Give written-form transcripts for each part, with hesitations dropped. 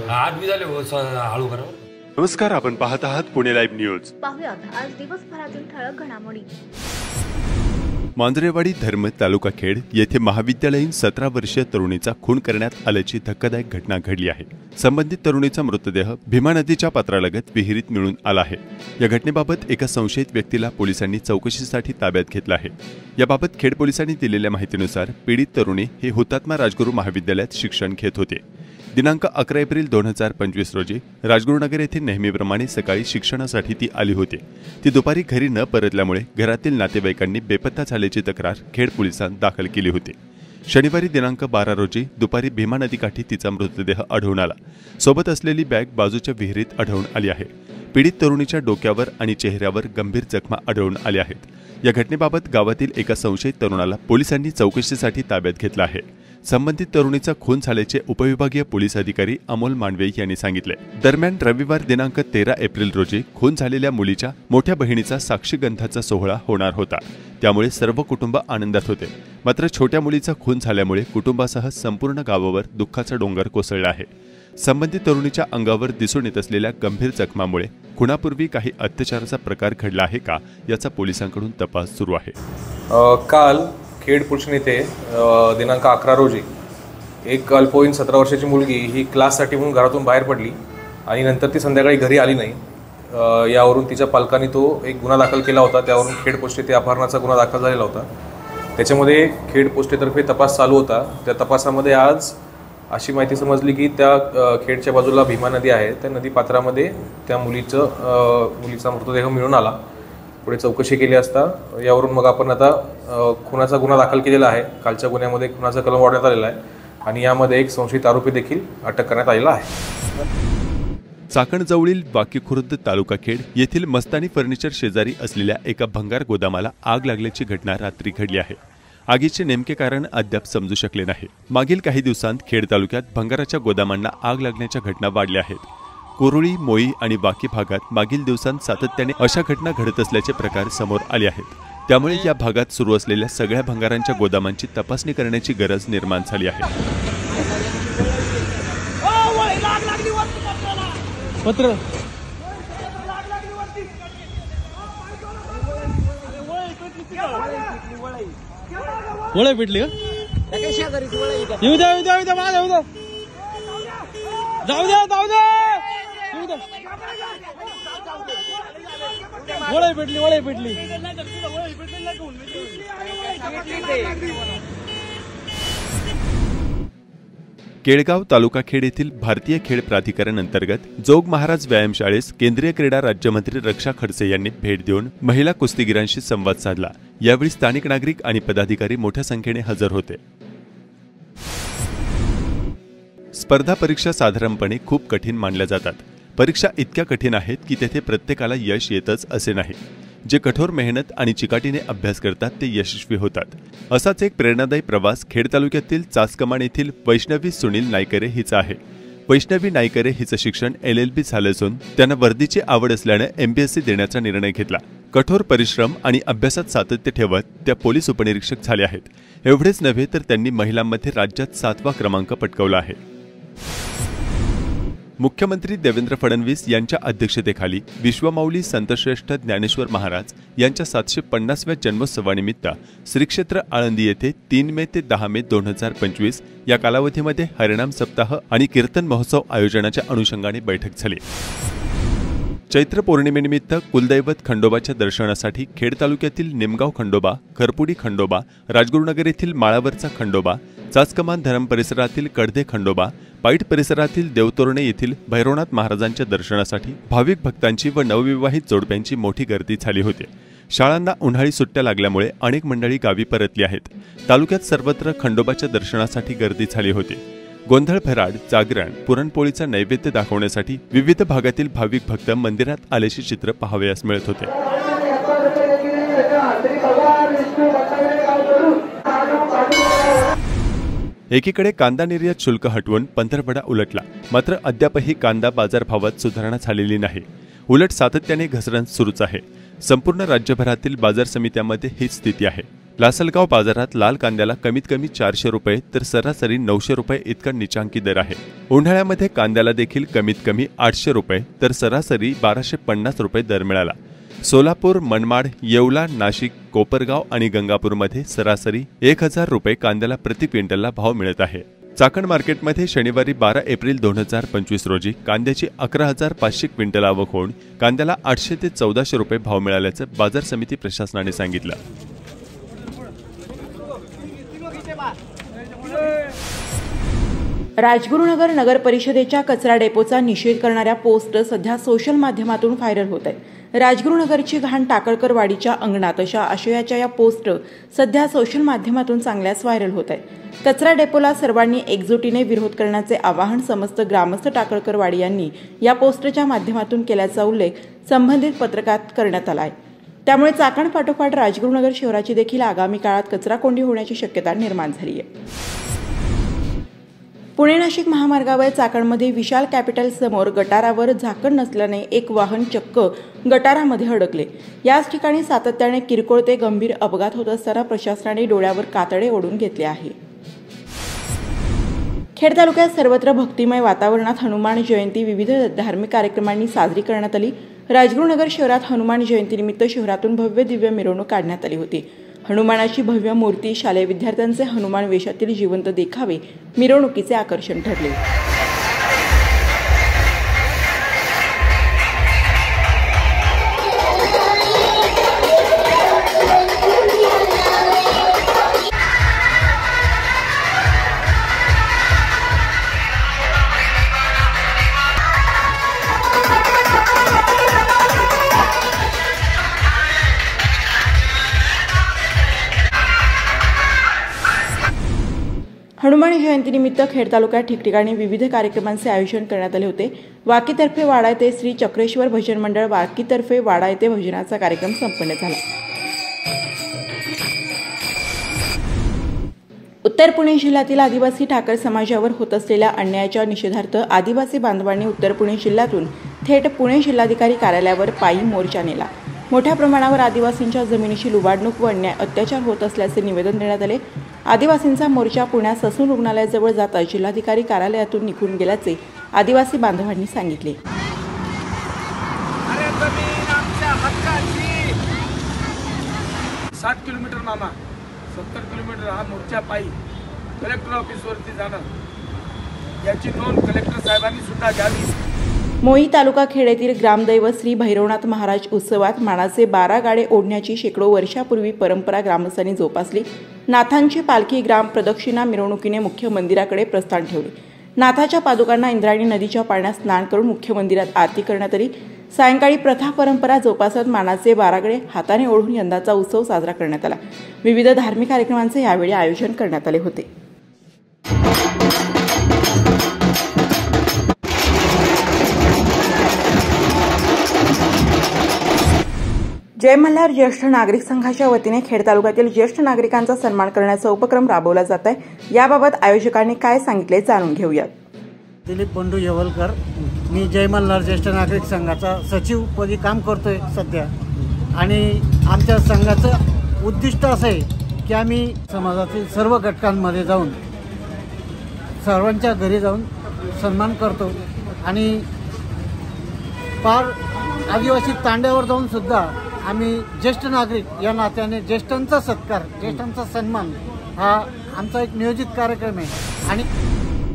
8 झाले हळू करा। नमस्कार, आपण पाहत आहात पुणे लाईव्ह न्यूज। पाहुयात आज दिवसभरातील ठळक घडामोडी। मांजरेवाडी धर्म तालुका खेड येथे महाविद्यालयीन 17 वर्षीय तरुणीचा खून करण्यात आल्याची धक्कादायक घटना घडली आहे। संबंधित तरुणीचा मृतदेह भीमा नदीच्या पात्रालगत विहिरीत मिळून आला आहे। या घटनेबाबत एका संशयित व्यक्तीला पोलिसांनी चौकशीसाठी ताब्यात घेतलं आहे। याबाबत खेड पोलिसांनी दिलेल्या माहितीनुसार पीडित तरुणी ही हुतात्मा राजगुरू महाविद्यालयात शिक्षण घेत होते। दिनांक 11 एप्रिल 2025 रोजी राजगुरुनगर येथे नेहमीप्रमाणे सकाळी शिक्षणासाठी ती आली होती। ती दुपारी घरी न परतल्यामुळे घरातील नातेवाईकांनी बेपत्ता झाल्याची तक्रार खेड पोलिसांत दाखल केली होती। शनिवारी दिनांक 12 रोजी दुपारी भीमा नदीकाठी तिचा मृतदेह आढळून आला। सोबत असलेली बॅग बाजूच्या विहिरीत आढळून आली आहे। पीडित तरुणीच्या डोक्यावर आणि चेहऱ्यावर गंभीर जखमा आढळून आल्या आहेत। या घटनेबाबत गावातील एका संशयित तरुणाला पोलिसांनी चौकशीसाठी ताब्यात घेतलं आहे। संबंधित तरुणीचा खून झाल्याचे उपविभागीय पोलीस अधिकारी अमोल मांडवे यांनी सांगितले। दरम्यान रविवार दिनांक 13 एप्रिल रोजी खून झालेल्या मुलीच्या मोठ्या बहिणीचा साक्षीगंधाचा सोहळा होणार होता, त्यामुळे सर्व कुटुंब आनंदात होते। मात्र छोट्या मुलीचा खून झाल्यामुळे कुटुंबासह संपूर्ण गावावर दुःखाचा डोंगर कोसळला आहे। संबंधित तरुणीच्या अंगावर दिसून येत असलेल्या गंभीर जखमामुळे खुनापूर्वी काही अत्याचाराचा प्रकार घडला आहे का याचा पोलिसांकडून तपास सुरू आहे। काल खेड पोलीस येथे दिनांक 11 रोजी एक अल्पवयीन 17 वर्षाची मुलगी ही क्लाससाठी म्हणून घरातून बाहेर पडली आणि नंतर ती संध्याकाळी घरी आली नाही। यावरून तिच्या पालकांनी तो एक गुन्हा दाखल केला होता। त्यावरून खेड पोलीस येथे अपहरणाचा गुन्हा दाखल झालेला होता। त्याच्यामध्ये खेड पोस्टेतर्फे तपास चालू होता। त्या तपासामध्ये आज अशी माहिती समजली की त्या खेडच्या बाजूला भीमा नदी आहे, त्या नदी पात्रामध्ये त्या मुलीचा मृतदेह मिळून आला। पुढे चौकशी केली असता यावरून मग आपण आता खुनाचा गुन्हा दाखल केलेला आहे। कालच्या गुन्ह्यामध्ये खुनाचा कलम वाढवण्यात आलेला आहे आणि यामध्ये एक संशयित आरोपी देखील अटक करण्यात आलेला आहे। चाकणजवळील वाकीखुर्द तालुका खेड येथील मस्तानी फर्निचर शेजारी असलेल्या एका भंगार गोदामाला आग लागल्याची घटना रात्री घडली आहे। आगीचे नेमके कारण अद्याप समजू शकले नाही। मागील काही दिवसांत खेड तालुक्यात भंगाराच्या गोदामांना आग लागण्याच्या घटना वाढल्या आहेत। कोरोळी, मोई आणि वाकी भागात मागील दिवसांत सातत्याने अशा घटना घडत असल्याचे प्रकार समोर आले आहेत। त्यामुळे या भागात सुरू असलेल्या सगळ्या भंगारांच्या गोदामांची तपासणी करण्याची गरज निर्माण झाली आहे। वळय पेटली का? येऊ द्या येऊ द्या येऊ द्या माझा येऊ द्या, जाऊ द्या जाऊ द्या, येऊ द्या। वळय पेटली वळय पेटली। केळगाव तालुका खेड येथील भारतीय खेळ प्राधिकरण अंतर्गत जोग महाराज व्यायामशाळेस केंद्रीय क्रीडा राज्यमंत्री रक्षा खडसे यांनी भेट देऊन महिला कुस्तीगीरांशी संवाद साधला। यावेळी स्थानिक नागरिक आणि पदाधिकारी मोठ्या संख्येने हजर होते। स्पर्धा परीक्षा साधारणपणे खूप कठीण मानल्या जातात। परीक्षा इतक्या कठीण आहेत की तेथे प्रत्येकाला यश येतच असे नाही। जे कठोर मेहनत आणि चिकाटीने अभ्यास करतात ते यशस्वी होतात। असाच एक प्रेरणादायी प्रवास खेड तालुक्यातील चासकमान येथील वैष्णवी सुनील नायकरे हिचा आहे। वैष्णवी नायकरे हिचं शिक्षण LLB झालं असून त्यांना वर्दीची आवड असल्याने MPSC देण्याचा निर्णय घेतला। कठोर परिश्रम आणि अभ्यासात सातत्य ठेवत त्या पोलीस उपनिरीक्षक झाल्या आहेत। एवढेच नव्हे तर त्यांनी महिलांमध्ये राज्यात 7वा क्रमांक पटकावला आहे। मुख्यमंत्री देवेंद्र फडणवीस यांच्या अध्यक्षतेखाली विश्वमाऊली संतश्रेष्ठ ज्ञानेश्वर महाराज यांच्या 750व्या जन्मोत्सवानिमित्त श्री क्षेत्र आळंदी येथे 3 मे ते 10 मे 2025 या कालावधीमध्ये हरिनाम सप्ताह आणि कीर्तन महोत्सव आयोजनाच्या अनुषंगाने बैठक झाली। चैत्र पौर्णिमेनिमित्त कुलदैवत खंडोबाच्या दर्शनासाठी खेड तालुक्यातील निमगाव खंडोबा, खरपुडी खंडोबा, राजगुरुनगर येथील माळावरचा खंडोबा, चासकमान धरम परिसरातील कडधे खंडोबा, पाईट परिसरातील देवतोरणे येथील भैरवनाथ महाराजांच्या दर्शनासाठी भाविक भक्तांची व नवविवाहित जोडप्यांची मोठी गर्दी झाली होती। शाळांना उन्हाळी सुट्ट्या लागल्यामुळे अनेक मंडळी गावी परतली आहेत। तालुक्यात सर्वत्र खंडोबाच्या दर्शनासाठी गर्दी झाली होती। गोंधळ फराड, जागरण, पुरणपोळीचा नैवेद्य दाखवण्यासाठी विविध भागातील भाविक भक्त मंदिरात आल्याचे चित्र पाहावयास मिळत होते। एकीकडे कांदा निर्यात शुल्क हटवून पंधरवडा उलटला, मात्र अद्यापही कांदा बाजारभावात सुधारणा झालेली नाही। उलट सातत्याने घसरण सुरूच आहे। संपूर्ण राज्यभरातील बाजार समित्यांमध्ये हीच स्थिती आहे। लासलगाव बाजारात लाल कांद्याला कमीत कमी 400 रुपये तर सरासरी 900 रुपये इतका निचांकी दर आहे। उन्हाळ्यामध्ये कांद्याला देखील कमीत कमी 800 रुपये तर सरासरी 1250 रुपये दर मिळाला। सोलापूर, मनमाड, येवला, नाशिक, कोपरगाव आणि गंगापूरमध्ये सरासरी 1000 रुपये कांद्याला प्रति क्विंटलला भाव मिळत आहे। चाकण मार्केटमध्ये शनिवारी 12 एप्रिल 2025 रोजी कांद्याची 11,500 क्विंटल आवक होऊन कांद्याला 800 ते 1400 रुपये भाव मिळाल्याचं बाजार समिती प्रशासनाने सांगितलं। राजगुरुनगर नगर परिषदेच्या कचरा डेपोचा निषेध करणाऱ्या पोस्ट सध्या सोशल माध्यमातून व्हायरल होत आहेत। राजगुरुनगरची घाण टाकळकर वाडीच्या अंगणात अशा आशयाच्या या पोस्ट सध्या सोशल माध्यमातून चांगल्याच व्हायरल होत आहेत। कचरा डेपोला सर्वांनी एकजुटीने विरोध करण्याचे आवाहन समस्त ग्रामस्थ टाकळकर वाडी यांनी या पोस्टच्या माध्यमातून केल्याचा उल्लेख संबंधित पत्रकात करण्यात आला आहे। त्यामुळे चाकण पाठोपाठ राजगुरुनगर शहराची देखील आगामी काळात कचरा कोंडी होण्याची शक्यता निर्माण झाली आहे। पुणे नाशिक महामार्गावर चाकणमध्ये विशाल कॅपिटल समोर गटारावर झाकण नसल्याने एक वाहन चक्क गटारामध्ये अडकले। याच ठिकाणी सातत्याने किरकोळ ते गंभीर अपघात होत असताना प्रशासनाने डोळ्यावर कातडे ओढून घेतले आहे। खेड तालुक्यात सर्वत्र भक्तिमय वातावरणात हनुमान जयंती विविध धार्मिक कार्यक्रमांनी साजरी करण्यात आली। राजगुरुनगर शहरात हनुमान जयंतीनिमित्त शहरातून भव्य दिव्य मिरवणूक काढण्यात आली होती। हनुमानाची भव्य मूर्ती, शालेय विद्यार्थ्यांचे हनुमान वेशातील जिवंत देखावे मिरवणुकीचे आकर्षण ठरले। हनुमान जयंतीनिमित्त खेड तालुक्यात ठिकठिकाणी विविध कार्यक्रमांचे आयोजन करण्यात आले होते। वाकीतर्फे वाडा येथे श्री चक्रेश्वर भजन मंडळ वाकीतर्फे वाडा येथे भजनाचा कार्यक्रम संपन्न झाला। उत्तर पुणे जिल्ह्यातील आदिवासी ठाकर समाजावर होत असलेल्या अन्यायाच्या निषेधार्थ आदिवासी बांधवांनी उत्तर पुणे जिल्ह्यातून थेट पुणे जिल्हाधिकारी कार्यालयावर पायी मोर्चा नेला। मोठ्या प्रमाणावर आदिवासींच्या जमिनीची लुबाडणूक व अन्याय अत्याचार होत असल्याचे निवेदन देण्यात आले। आदिवासींचा मोर्चा पुण्यात ससून रुग्णालयाजवळ जाता जिल्हाधिकारी कार्यालयातून निघून गेल्याचे आदिवासी बांधवांनी सांगितले। 60 किलोमीटर मामा 70 किलोमीटर हा मोर्चा पायी कलेक्टर ऑफिसवरती जाणार याची नोंद कलेक्टर साहेबांनी सुद्धा घ्यावी। मोही तालुका खेड येथील ग्रामदैवत श्री भैरवनाथ महाराज उत्सवात मानाचे 12 गाडे ओढण्याची शेकडो वर्षापूर्वी परंपरा ग्रामस्थांनी जोपासली। नाथांची पालखी ग्राम प्रदक्षिणा मिरवणुकीने मुख्य मंदिराकडे प्रस्थान ठेवले। नाथाच्या पादुकांना इंद्रायणी नदीच्या पाण्यात स्नान करून मुख्य मंदिरात आरती करण्यात आली। सायंकाळी प्रथा परंपरा जोपासत मानाचे 12 गाडे हाताने ओढून यंदाचा उत्सव साजरा करण्यात आला। विविध धार्मिक कार्यक्रमांचे यावेळी आयोजन करण्यात आले होते। जय मल्हार ज्येष्ठ नागरिक संघाच्या वतीने खेड तालुक्यातील ज्येष्ठ नागरिकांचा सन्मान करण्याचा उपक्रम राबवला जात आहे। याबाबत आयोजकांनी काय सांगितले जाणून घेऊयात। दिलीप बंडू येवलकर, मी जय मल्हार ज्येष्ठ नागरिक संघाचा सचिव पदी काम करतोय सध्या आणि आमच्या संघाचं उद्दिष्ट असं आहे की आम्ही समाजातील सर्व घटकांमध्ये जाऊन सर्वांच्या घरी जाऊन सन्मान करतो आणि पार आदिवासी तांड्यावर जाऊन सुद्धा आम्ही ज्येष्ठ नागरिक या नात्याने ज्येष्ठांचा सत्कार, ज्येष्ठांचा सन्मान हा आमचा एक नियोजित कार्यक्रम आहे। आणि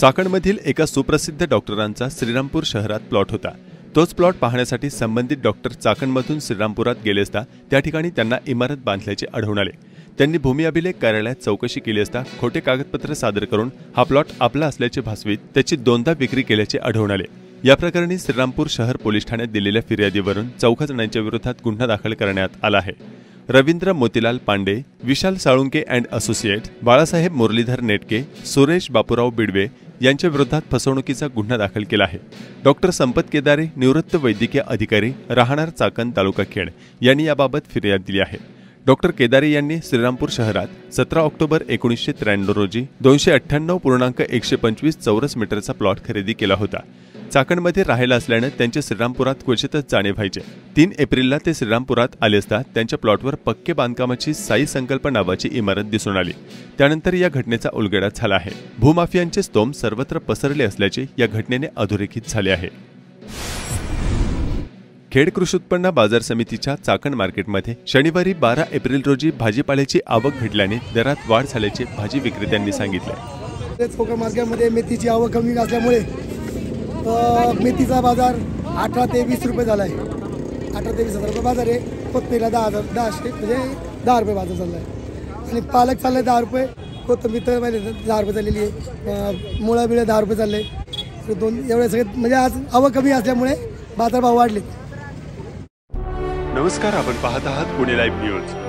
चाकणमधील एका सुप्रसिद्ध डॉक्टरांचा श्रीरामपूर शहरात प्लॉट होता। तोच प्लॉट पाहण्यासाठी संबंधित डॉक्टर चाकणमधून श्रीरामपुरात गेले असता त्या ठिकाणी त्यांना इमारत बांधल्याचे आढळून आले। त्यांनी भूमी अभिलेख कार्यालयात चौकशी केली असता खोटे कागदपत्र सादर करून हा प्लॉट आपला असल्याचे भासवीत त्याची 2दा विक्री केल्याचे आढळून आले। या प्रकरणी श्रीरामपूर शहर पोलीस ठाण्यात दिलेल्या फिर्यादीवरून 4 जणांच्या विरोधात गुन्हा दाखल करण्यात आला आहे। रवींद्र मोतीलाल पांडे, विशाल साळुंके अँड असोसिएट, बाळासाहेब मुरलीधर नेटके, सुरेश बापूराव बिडवे यांच्या विरोधात फसवणुकीचा गुन्हा दाखल केला आहे। डॉक्टर संपत केदारे, निवृत्त वैद्यकीय अधिकारी, राहणार चाकण, तालुका खेड यांनी याबाबत फिर्याद दिली आहे। डॉक्टर केदारे यांनी श्रीरामपूर शहरात 17 ऑक्टोबर 1993 रोजी 298.125 चौरस मीटरचा प्लॉट खरेदी केला होता। चाकणमध्ये राहायला असल्यानं त्यांचे श्रीरामपुरात क्वचितच जाणे व्हायचे. 3 एप्रिलला ते श्रीरामपुरात आले असता त्यांच्या प्लॉटवर पक्के बांधकामाची साई संकल्प नावाची इमारत दिसून आली. त्यानंतर या घटनेचा उलगडा झाला आहे. भूमाफियांचे स्तोम सर्वत्र पसरले असल्याचे या घटनेने अधोरेखित झाले आहे. खेड कृषी उत्पन्न बाजार समितीच्या चाकण मार्केटमध्ये शनिवारी 12 एप्रिल रोजी भाजीपाल्याची आवक घटल्याने दरात वाढ झाल्याचे भाजी विक्रेत्यांनी सांगितले. कोकण मार्केटमध्ये मेथीची आवक कमी असल्यामुळे मेथीचा बाजार 18 ते 20 रुपये झाला आहे. 18 ते 20 हजार रुपये बाजार आहे. कोथिंबीरला 10 म्हणजे 10 रुपये बाजार चालला आहे. आणि पालक चालला आहे 10 रुपये. कोथिंबीर तर 10 रुपये चाललेली आहे. मुळा बिळं 10 रुपये चालले. एवढे सगळे म्हणजे आज आवक कमी असल्यामुळे बाजारभाव वाढले. नमस्कार, आपण पाहत आहात पुणे लाईव्ह न्यूज.